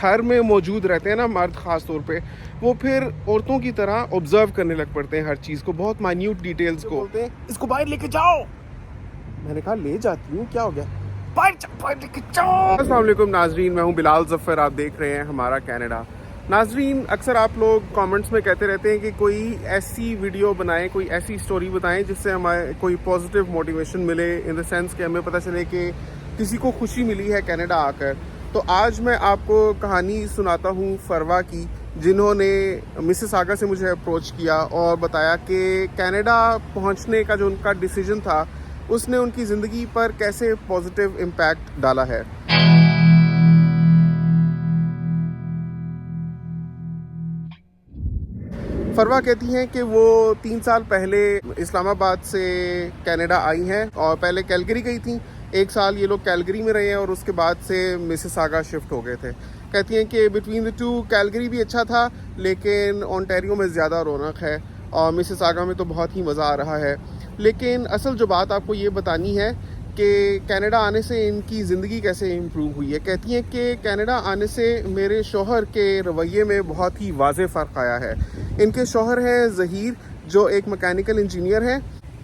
گھر میں موجود رہتے ہیں نا مرد خاص طور پہ، وہ پھر عورتوں کی طرح آبزرو کرنے لگ پڑتے ہیں ہر چیز کو، بہت مائنیوٹ ڈیٹیلز کو. بولتے ہیں اس کو باہر لے کے جاؤ. میں نے کہا لے جاتی ہوں، کیا ہو گیا، باہر لے کے جاؤ. السلام علیکم ناظرین، میں ہوں بلال ظفر، آپ دیکھ رہے ہیں ہمارا کینیڈا. ناظرین، اکثر آپ لوگ کامنٹس میں کہتے رہتے ہیں کہ کوئی ایسی ویڈیو بنائیں، کوئی ایسی سٹوری بتائیں جس سے ہمیں کوئی پازیٹیو موٹیویشن ملے، ان دا سینس کہ ہمیں پتہ چلے کہ کسی کو خوشی ملی ہے کینیڈا آ کر. تو آج میں آپ کو کہانی سناتا ہوں فروا کی، جنہوں نے مسز آگا سے مجھے اپروچ کیا اور بتایا کہ کینیڈا پہنچنے کا جو ان کا ڈیسیجن تھا اس نے ان کی زندگی پر کیسے پازیٹیو امپیکٹ ڈالا ہے. فروا کہتی ہیں کہ وہ 3 سال پہلے اسلام آباد سے کینیڈا آئی ہیں اور پہلے کیلگری گئی تھیں. 1 سال یہ لوگ کیلگری میں رہے ہیں اور اس کے بعد سے مسز آگا شفٹ ہو گئے تھے. کہتی ہیں کہ بٹوین دی ٹو کیلگری بھی اچھا تھا لیکن اونٹیریو میں زیادہ رونق ہے اور مسز آگا میں تو بہت ہی مزہ آ رہا ہے. لیکن اصل جو بات آپ کو یہ بتانی ہے کہ کینیڈا آنے سے ان کی زندگی کیسے امپروو ہوئی ہے. کہتی ہیں کہ کینیڈا آنے سے میرے شوہر کے رویے میں بہت ہی واضح فرق آیا ہے. ان کے شوہر ہیں ظہیر، جو ایک مکینیکل انجینئر ہیں.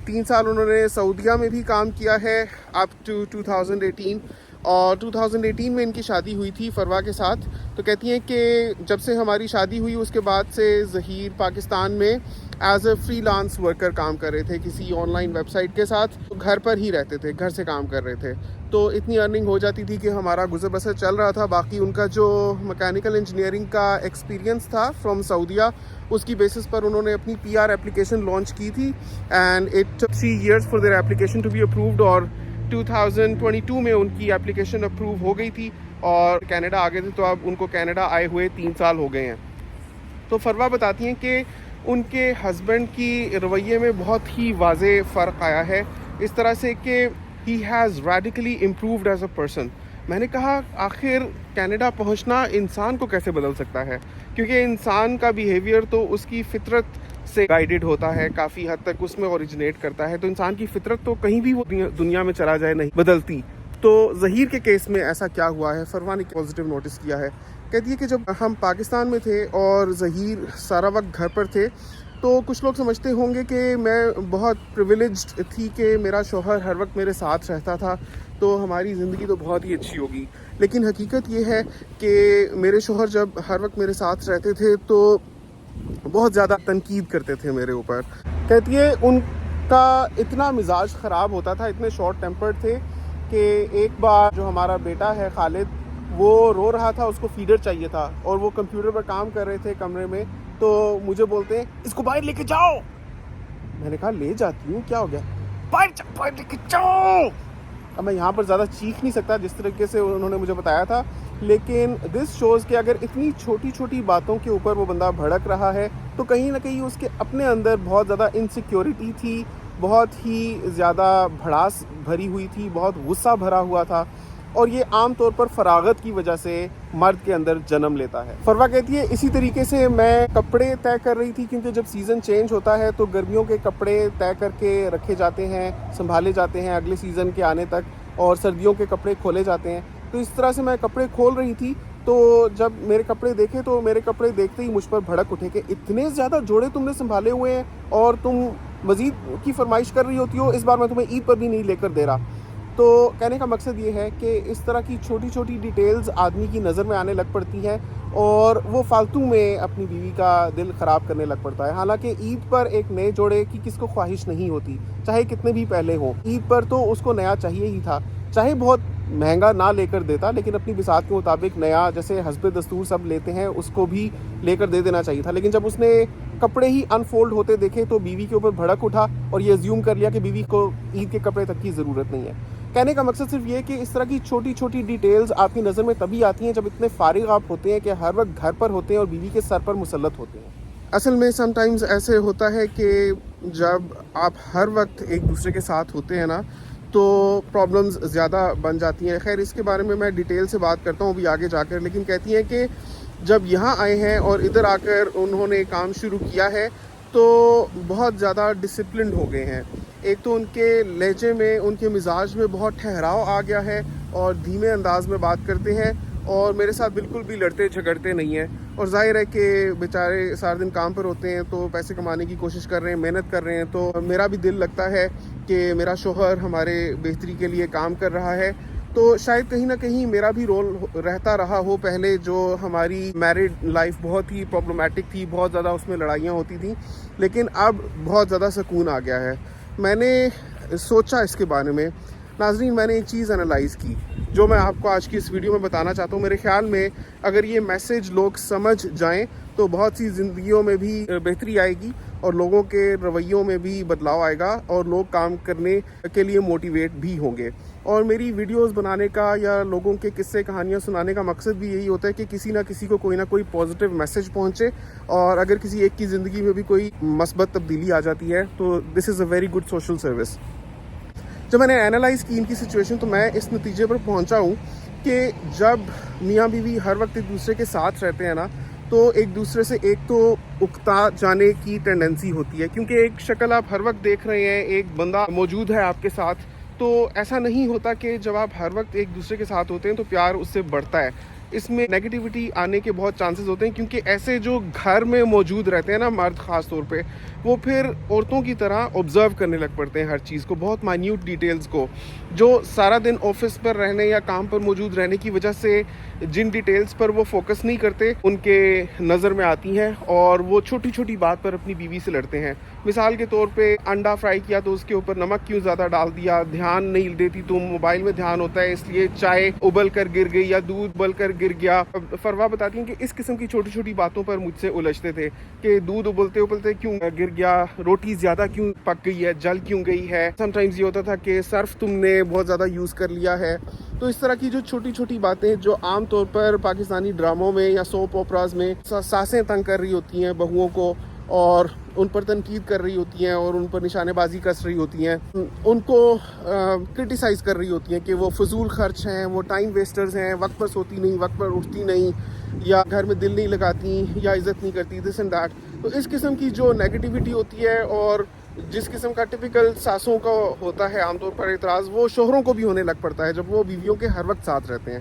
3 سال انہوں نے سعودیہ میں بھی کام کیا ہے اپ ٹو 2018، اور 2018 میں ان کی شادی ہوئی تھی فروا کے ساتھ. تو کہتی ہیں کہ جب سے ہماری شادی ہوئی اس کے بعد سے ظہیر پاکستان میں as a freelance worker کام کر رہے تھے کسی آن لائن ویب سائٹ کے ساتھ. گھر پر ہی رہتے تھے، گھر سے کام کر رہے تھے، تو اتنی ارننگ ہو جاتی تھی کہ ہمارا گزر بسر چل رہا تھا. باقی ان کا جو مکینیکل انجینئرنگ کا ایکسپیرینس تھا فرام سعودیہ، اس کی بیسس پر انہوں نے اپنی PR ایپلیکیشن لانچ کی تھی and it took 3 years for their application to be approved, اور 2022 میں ان کی ایپلیکیشن اپروو ہو گئی تھی اور کینیڈا آ گئے تھے. تو اب ان کو کینیڈا آئے ہوئے 3 سال ہو گئے ہیں. تو فروا بتاتی ہیں کہ ان کے ہسبینڈ کی رویے میں بہت ہی واضح فرق آیا ہے، اس طرح سے کہ he has radically improved as a person. میں نے کہا آخر کینیڈا پہنچنا انسان کو کیسے بدل سکتا ہے، کیونکہ انسان کا بیہیویئر تو اس کی فطرت سے گائیڈڈ ہوتا ہے، کافی حد تک اس میں اوریجنیٹ کرتا ہے. تو انسان کی فطرت تو کہیں بھی وہ دنیا میں چلا جائے نہیں بدلتی. تو ظہیر کے کیس میں ایسا کیا ہوا ہے، فروا نے پازیٹیو نوٹس کیا ہے. کہتی ہے کہ جب ہم پاکستان میں تھے اور ظہیر سارا وقت گھر پر تھے تو کچھ لوگ سمجھتے ہوں گے کہ میں بہت پریویلیجڈ تھی کہ میرا شوہر ہر وقت میرے ساتھ رہتا تھا تو ہماری زندگی تو بہت ہی اچھی ہوگی. لیکن حقیقت یہ ہے کہ میرے شوہر جب ہر وقت میرے ساتھ رہتے تھے تو بہت زیادہ تنقید کرتے تھے میرے اوپر. کہتی ہے ان کا اتنا مزاج خراب ہوتا تھا، اتنے شارٹ ٹیمپرڈ تھے کہ ایک بار جو ہمارا بیٹا ہے خالد، وہ رو رہا تھا، اس کو فیڈر چاہیے تھا اور وہ کمپیوٹر پر کام کر رہے تھے کمرے میں. تو مجھے بولتے ہیں اس کو باہر لے کے جاؤ. میں نے کہا لے جاتی ہوں، کیا ہو گیا، باہر لے کے جاؤ. اب میں یہاں پر زیادہ چیخ نہیں سکتا جس طریقے سے انہوں نے مجھے بتایا تھا، لیکن دس شوز کہ اگر اتنی چھوٹی چھوٹی باتوں کے اوپر وہ بندہ بھڑک رہا ہے تو کہیں نہ کہیں اس کے اپنے اندر بہت زیادہ انسیکیورٹی تھی، بہت ہی زیادہ بھڑاس بھری ہوئی تھی، بہت غصہ بھرا ہوا تھا، اور یہ عام طور پر فراغت کی وجہ سے مرد کے اندر جنم لیتا ہے. فروا کہتی ہے اسی طریقے سے میں کپڑے طے کر رہی تھی، کیونکہ جب سیزن چینج ہوتا ہے تو گرمیوں کے کپڑے طے کر کے رکھے جاتے ہیں، سنبھالے جاتے ہیں اگلے سیزن کے آنے تک، اور سردیوں کے کپڑے کھولے جاتے ہیں. تو اس طرح سے میں کپڑے کھول رہی تھی تو جب میرے کپڑے دیکھے تو میرے کپڑے دیکھتے ہی مجھ پر بھڑک اٹھے کہ اتنے زیادہ جوڑے تم نے سنبھالے ہوئے ہیں اور تم مزید کی فرمائش کر رہی ہوتی ہو، اس بار میں تمہیں عید پر بھی نہیں لے کر دے رہا. تو کہنے کا مقصد یہ ہے کہ اس طرح کی چھوٹی چھوٹی ڈیٹیلز آدمی کی نظر میں آنے لگ پڑتی ہیں اور وہ فالتو میں اپنی بیوی کا دل خراب کرنے لگ پڑتا ہے. حالانکہ عید پر ایک نئے جوڑے کی کس کو خواہش نہیں ہوتی، چاہے کتنے بھی پہلے ہوں. عید پر تو اس کو نیا چاہیے ہی تھا، چاہے بہت مہنگا نہ لے کر دیتا لیکن اپنی بساط کے مطابق نیا، جیسے حسب دستور سب لیتے ہیں، اس کو بھی لے کر دے دینا چاہیے تھا. لیکن جب اس نے کپڑے ہی انفولڈ ہوتے دیکھے تو بیوی کے اوپر بھڑک اٹھا اور یہ ازیوم کر لیا کہ بیوی کو عید کے کپڑے تک کی ضرورت نہیں ہے. کہنے کا مقصد صرف یہ کہ اس طرح کی چھوٹی چھوٹی ڈیٹیلز آپ کی نظر میں تبھی آتی ہیں جب اتنے فارغ آپ ہوتے ہیں کہ ہر وقت گھر پر ہوتے ہیں اور بیوی کے سر پر مسلط ہوتے ہیں. اصل میں سم ٹائمز ایسے ہوتا ہے کہ جب آپ ہر وقت ایک دوسرے کے ساتھ ہوتے ہیں نا تو پرابلمز زیادہ بن جاتی ہیں. خیر اس کے بارے میں میں ڈیٹیل سے بات کرتا ہوں ابھی آگے جا کر. لیکن کہتی ہیں کہ جب یہاں آئے ہیں اور ادھر آ کر انہوں نے کام شروع کیا ہے تو بہت زیادہ ڈسپلنڈ ہو گئے ہیں. ایک تو ان کے لہجے میں، ان کے مزاج میں بہت ٹھہراؤ آ گیا ہے اور دھیمے انداز میں بات کرتے ہیں اور میرے ساتھ بالکل بھی لڑتے جھگڑتے نہیں ہیں. اور ظاہر ہے کہ بیچارے سارے دن کام پر ہوتے ہیں تو پیسے کمانے کی کوشش کر رہے ہیں, محنت کر رہے ہیں, تو میرا بھی دل لگتا ہے کہ میرا شوہر ہمارے بہتری کے لیے کام کر رہا ہے. تو شاید کہیں نہ کہیں میرا بھی رول رہتا رہا ہو پہلے, جو ہماری میرڈ لائف بہت ہی پرابلمٹک تھی, بہت زیادہ اس میں لڑائیاں ہوتی تھیں, لیکن اب بہت زیادہ سکون آ گیا ہے. میں نے سوچا اس کے بارے میں. ناظرین, میں نے ایک چیز انالائز کی جو میں آپ کو آج کی اس ویڈیو میں بتانا چاہتا ہوں. میرے خیال میں اگر یہ میسج لوگ سمجھ جائیں تو بہت سی زندگیوں میں بھی بہتری آئے گی, اور لوگوں کے رویوں میں بھی بدلاؤ آئے گا, اور لوگ کام کرنے کے لیے موٹیویٹ بھی ہوں گے. اور میری ویڈیوز بنانے کا یا لوگوں کے قصے کہانیاں سنانے کا مقصد بھی یہی ہوتا ہے کہ کسی نہ کسی کو کوئی نہ کوئی پازیٹیو میسج پہنچے, اور اگر کسی ایک کی زندگی میں بھی کوئی مثبت تبدیلی آ جاتی ہے تو this is a very good social service. جب میں نے انالائز کی ان کی سچویشن تو میں اس نتیجے پر پہنچا ہوں کہ جب میاں بیوی ہر وقت ایک دوسرے کے ساتھ رہتے ہیں نا, تو ایک دوسرے سے ایک تو اکتا جانے کی ٹینڈنسی ہوتی ہے, کیونکہ ایک شکل آپ ہر وقت دیکھ رہے ہیں, ایک بندہ موجود ہے آپ کے ساتھ, تو ایسا نہیں ہوتا کہ جب آپ ہر وقت ایک دوسرے کے ساتھ ہوتے ہیں تو پیار اس سے بڑھتا ہے. اس میں نیگیٹیوٹی آنے کے بہت چانسز ہوتے ہیں, کیونکہ ایسے جو گھر میں موجود رہتے ہیں نا مرد خاص طور پہ, وہ پھر عورتوں کی طرح آبزرو کرنے لگ پڑتے ہیں ہر چیز کو, بہت مائنیوٹ ڈیٹیلز کو, جو سارا دن آفس پر رہنے یا کام پر موجود رہنے کی وجہ سے جن ڈیٹیلز پر وہ فوکس نہیں کرتے ان کے نظر میں آتی ہیں, اور وہ چھوٹی چھوٹی بات پر اپنی بیوی سے لڑتے ہیں. مثال کے طور پہ انڈا فرائی کیا تو اس کے اوپر نمک کیوں زیادہ ڈال دیا, دھیان نہیں دیتی تم, موبائل میں دھیان ہوتا ہے اس لیے چائے ابل کر گر گئی یا دودھ ابل کر گر گیا. فروا بتاتی ہیں کہ اس قسم کی چھوٹی چھوٹی باتوں پر مجھ سے الجھتے تھے کہ دودھ ابلتے ابلتے کیوں گر گیا, روٹی زیادہ کیوں پک گئی ہے, جل کیوں گئی ہے. سم ٹائمز یہ ہوتا تھا کہ صرف تم نے بہت زیادہ یوز کر لیا ہے. تو اس طرح کی جو چھوٹی چھوٹی باتیں جو عام طور پر پاکستانی ڈراموں میں یا سوپ اوپراز میں ساسیں تنگ کر رہی ہوتی ہیں بہوؤں کو, اور ان پر تنقید کر رہی ہوتی ہیں, اور ان پر نشانے بازی کس رہی ہوتی ہیں, ان کو کرٹیسائز کر رہی ہوتی ہیں کہ وہ فضول خرچ ہیں, وہ ٹائم ویسٹرز ہیں, وقت پر سوتی نہیں, وقت پر اٹھتی نہیں, یا گھر میں دل نہیں لگاتی, یا عزت نہیں کرتی, دس اینڈ دیٹ. تو اس قسم کی جو نیگیٹیوٹی ہوتی ہے, اور جس قسم کا ٹپیکل ساسوں کا ہوتا ہے عام طور پر اعتراض, وہ شوہروں کو بھی ہونے لگ پڑتا ہے جب وہ بیویوں کے ہر وقت ساتھ رہتے ہیں.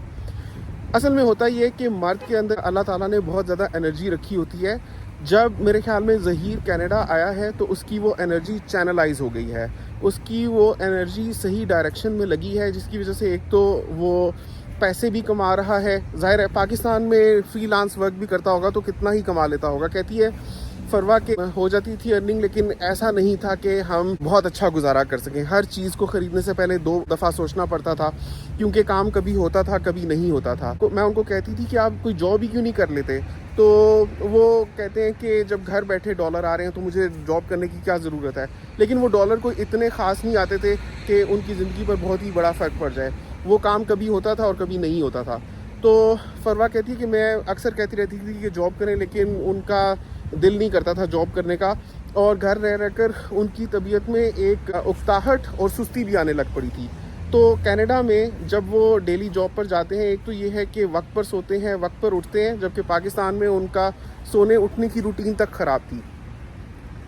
اصل میں ہوتا یہ کہ مرد کے اندر اللہ تعالیٰ نے بہت زیادہ انرجی رکھی ہوتی ہے. جب میرے خیال میں ظہیر کینیڈا آیا ہے تو اس کی وہ انرجی چینلائز ہو گئی ہے, اس کی وہ انرجی صحیح ڈائریکشن میں لگی ہے, جس کی وجہ سے ایک تو وہ پیسے بھی کما رہا ہے. ظاہر ہے پاکستان میں فری لانس ورک بھی کرتا ہوگا تو کتنا ہی کما لیتا ہوگا. کہتی ہے فروا کے ہو جاتی تھی ارننگ, لیکن ایسا نہیں تھا کہ ہم بہت اچھا گزارا کر سکیں. ہر چیز کو خریدنے سے پہلے 2 دفعہ سوچنا پڑتا تھا, کیونکہ کام کبھی ہوتا تھا کبھی نہیں ہوتا تھا. میں ان کو کہتی تھی کہ آپ کوئی جاب ہی کیوں نہیں کر لیتے, تو وہ کہتے ہیں کہ جب گھر بیٹھے ڈالر آ رہے ہیں تو مجھے جاب کرنے کی کیا ضرورت ہے. لیکن وہ ڈالر کوئی اتنے خاص نہیں آتے تھے کہ ان کی زندگی پر بہت ہی بڑا فرق پڑ جائے. وہ کام کبھی ہوتا تھا اور کبھی نہیں ہوتا تھا. تو فروا کہتی ہے کہ میں اکثر کہتی رہتی تھی کہ جاب کریں, لیکن ان کا دل نہیں کرتا تھا جاب کرنے کا, اور گھر رہ رہ کر ان کی طبیعت میں ایک اکتاہٹ اور سستی بھی آنے لگ پڑی تھی. تو کینیڈا میں جب وہ ڈیلی جاب پر جاتے ہیں, ایک تو یہ ہے کہ وقت پر سوتے ہیں, وقت پر اٹھتے ہیں, جبکہ پاکستان میں ان کا سونے اٹھنے کی روٹین تک خراب تھی.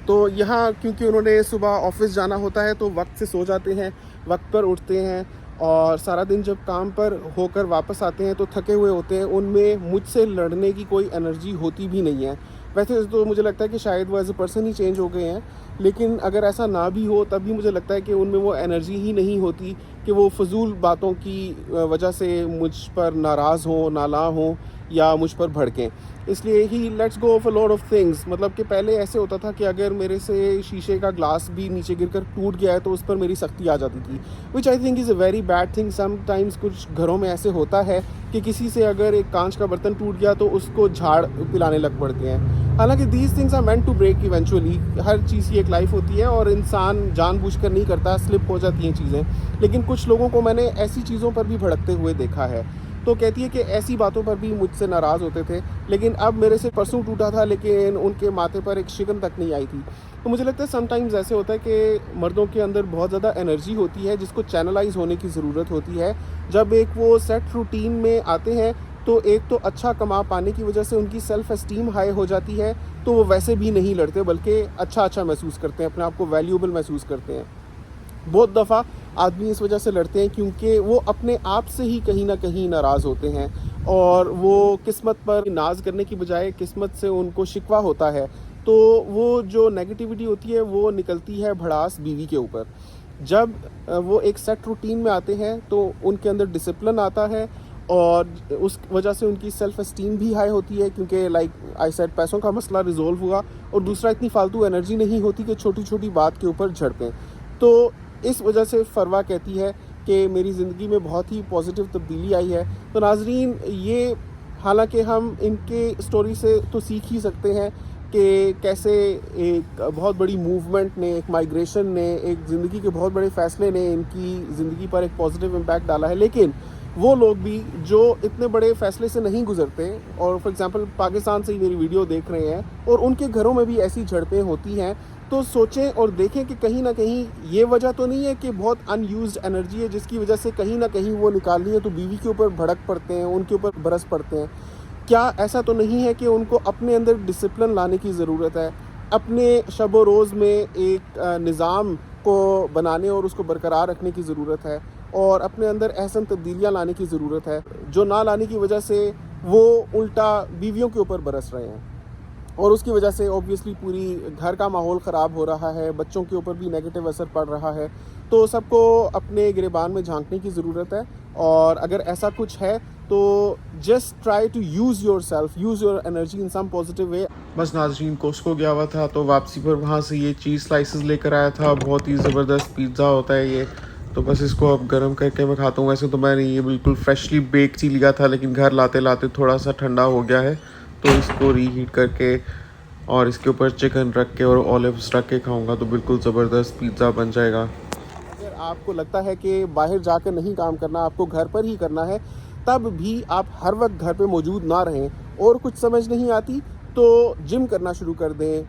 تو یہاں کیونکہ انہوں نے صبح آفس جانا ہوتا ہے تو وقت سے سو جاتے ہیں, وقت پر اٹھتے ہیں, اور سارا دن جب کام پر ہو کر واپس آتے ہیں تو تھکے ہوئے ہوتے ہیں. ان میں مجھ سے لڑنے کی کوئی انرجی ہوتی بھی نہیں ہے. ویسے تو مجھے لگتا ہے کہ شاید وہ ایز اے پرسن ہی چینج ہو گئے ہیں, لیکن اگر ایسا نہ بھی ہو تب بھی مجھے لگتا ہے کہ ان میں وہ انرجی ہی نہیں ہوتی کہ وہ فضول باتوں کی وجہ سے مجھ پر ناراض ہوں, نالاں ہوں, یا مجھ پر بھڑکیں. اس لیے ہی let's go off a lot of things. مطلب کہ پہلے ایسے ہوتا تھا کہ اگر میرے سے شیشے کا گلاس بھی نیچے گر کر ٹوٹ گیا ہے تو اس پر میری سختی آ جاتی تھی, which I think is a very bad thing. Sometimes کچھ گھروں میں ایسے ہوتا ہے کہ کسی سے اگر ایک کانچ کا برتن ٹوٹ گیا تو اس کو جھاڑ پلانے لگ پڑتے ہیں. حالانکہ these things are meant to break eventually. ہر چیز کی ایک لائف ہوتی ہے اور انسان جان بوجھ کر نہیں کرتا, سلپ ہو جاتی ہیں چیزیں. لیکن کچھ لوگوں کو میں نے ایسی چیزوں پر بھی بھڑکتے ہوئے دیکھا ہے. تو کہتی ہے کہ ایسی باتوں پر بھی مجھ سے ناراض ہوتے تھے, لیکن اب میرے سے پرسوں ٹوٹا تھا لیکن ان کے ماتھے پر ایک شکن تک نہیں آئی تھی. تو مجھے لگتا ہے سم ٹائمز ایسے ہوتا ہے کہ مردوں کے اندر بہت زیادہ انرجی ہوتی ہے جس کو چینلائز ہونے کی ضرورت ہوتی ہے. جب ایک وہ سیٹ روٹین میں آتے ہیں تو ایک تو اچھا کما پانے کی وجہ سے ان کی سیلف اسٹیم ہائی ہو جاتی ہے, تو وہ ویسے بھی نہیں لڑتے بلکہ اچھا محسوس کرتے ہیں, اپنے آپ کو ویلیوبل محسوس کرتے ہیں. بہت دفعہ آدمی اس وجہ سے لڑتے ہیں کیونکہ وہ اپنے آپ سے ہی کہیں نہ کہیں ناراض ہوتے ہیں, اور وہ قسمت پر ناز کرنے کی بجائے قسمت سے ان کو شکوہ ہوتا ہے، تو وہ جو نیگیٹیوٹی ہوتی ہے وہ نکلتی ہے بھڑاس بیوی کے اوپر. جب وہ ایک سیٹ روٹین میں آتے ہیں تو ان کے اندر ڈسپلن آتا ہے، اور اس وجہ سے ان کی سیلف اسٹیم بھی ہائی ہوتی ہے، کیونکہ لائک آئی سیڈ پیسوں کا مسئلہ ریزولو ہوا، اور دوسرا اتنی فالتو انرجی نہیں ہوتی کہ چھوٹی چھوٹی بات کے اوپر جھڑپیں. تو اس وجہ سے فروا کہتی ہے کہ میری زندگی میں بہت ہی پازیٹیو تبدیلی آئی ہے. تو ناظرین، یہ حالانکہ ہم ان کے سٹوری سے تو سیکھ ہی سکتے ہیں کہ کیسے ایک بہت بڑی موومنٹ نے، ایک مائیگریشن نے، ایک زندگی کے بہت بڑے فیصلے نے ان کی زندگی پر ایک پازیٹیو امپیکٹ ڈالا ہے. لیکن وہ لوگ بھی جو اتنے بڑے فیصلے سے نہیں گزرتے، اور فار ایگزامپل پاکستان سے ہی میری ویڈیو دیکھ رہے ہیں اور ان کے گھروں میں بھی ایسی جھڑپیں ہوتی ہیں، تو سوچیں اور دیکھیں کہ کہیں نہ کہیں یہ وجہ تو نہیں ہے کہ بہت ان یوزڈ انرجی ہے جس کی وجہ سے کہیں نہ کہیں وہ نکالنی ہے تو بیوی کے اوپر بھڑک پڑتے ہیں، ان کے اوپر برس پڑتے ہیں. کیا ایسا تو نہیں ہے کہ ان کو اپنے اندر ڈسپلن لانے کی ضرورت ہے، اپنے شب و روز میں ایک نظام کو بنانے اور اس کو برقرار رکھنے کی ضرورت ہے، اور اپنے اندر احسن تبدیلیاں لانے کی ضرورت ہے، جو نہ لانے کی وجہ سے وہ الٹا بیویوں کے اوپر برس رہے ہیں، اور اس کی وجہ سے اوبویسلی پوری گھر کا ماحول خراب ہو رہا ہے، بچوں کے اوپر بھی نیگیٹو اثر پڑ رہا ہے. تو سب کو اپنے گریبان میں جھانکنے کی ضرورت ہے، اور اگر ایسا کچھ ہے تو just try to use yourself, use your energy in some positive way. بس ناظرین، کوسکو گیا ہوا تھا تو واپسی پر وہاں سے یہ چیز سلائسز لے کر آیا تھا. بہت ہی زبردست پیزا ہوتا ہے یہ، تو بس اس کو اب گرم کر کے میں کھاتا ہوں. ویسے تو میں نے یہ بالکل فریشلی بیکڈ ہی لیا تھا، لیکن گھر لاتے لاتے تھوڑا سا ٹھنڈا ہو گیا ہے، تو اس کو ری ہیٹ کر کے اور اس کے اوپر چکن رکھ کے اور اولیوز رکھ کے کھاؤں گا تو بالکل زبردست پیزا بن جائے گا. اگر آپ کو لگتا ہے کہ باہر جا کر نہیں کام کرنا، آپ کو گھر پر ہی کرنا ہے، تب بھی آپ ہر وقت گھر پہ موجود نہ رہیں، اور کچھ سمجھ نہیں آتی تو جم کرنا شروع کر دیں،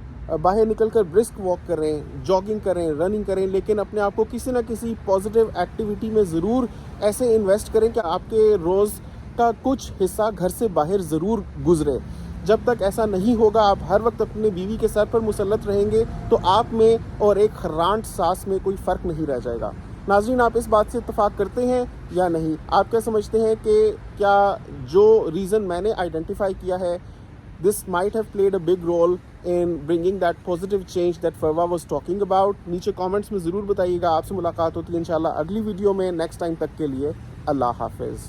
باہر نکل کر برسک واک کریں، جاگنگ کریں، رننگ کریں، لیکن اپنے آپ کو کسی نہ کسی پازیٹیو ایکٹیویٹی میں ضرور ایسے انویسٹ کریں کہ آپ کے روز کا کچھ حصہ گھر سے باہر ضرور گزرے. جب تک ایسا نہیں ہوگا، آپ ہر وقت اپنے بیوی کے سر پر مسلط رہیں گے تو آپ میں اور ایک خرانٹ ساس میں کوئی فرق نہیں رہ جائے گا. ناظرین، آپ اس بات سے اتفاق کرتے ہیں یا نہیں؟ آپ کیا سمجھتے ہیں کہ کیا جو ریزن میں نے آئیڈینٹیفائی کیا ہے، this might have played a big role in bringing that positive change that Farwa was talking about؟ نیچے کامنٹس میں ضرور بتائیے گا. آپ سے ملاقات ہوتی ہے انشاءاللہ اگلی ویڈیو میں. نیکسٹ ٹائم تک کے لیے اللہ حافظ.